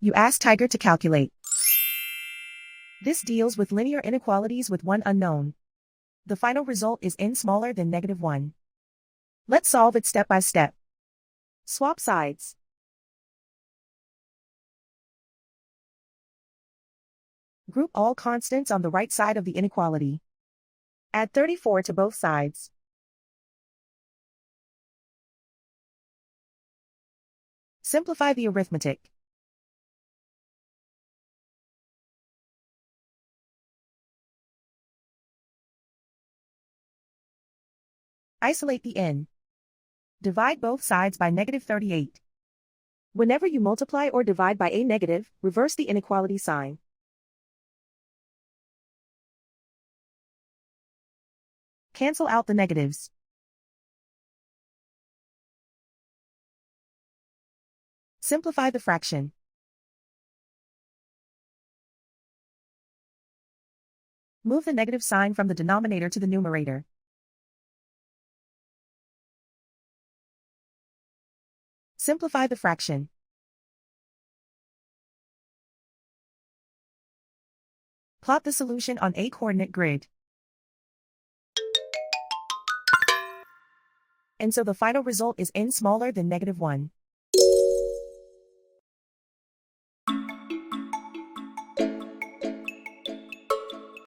You ask Tiger to calculate. This deals with linear inequalities with one unknown. The final result is n smaller than -1. Let's solve it step by step. Swap sides. Group all constants on the right side of the inequality. Add 34 to both sides. Simplify the arithmetic. Isolate the n. Divide both sides by -38. Whenever you multiply or divide by a negative, reverse the inequality sign. Cancel out the negatives. Simplify the fraction. Move the negative sign from the denominator to the numerator. Simplify the fraction. Plot the solution on a coordinate grid. And so the final result is n smaller than -1.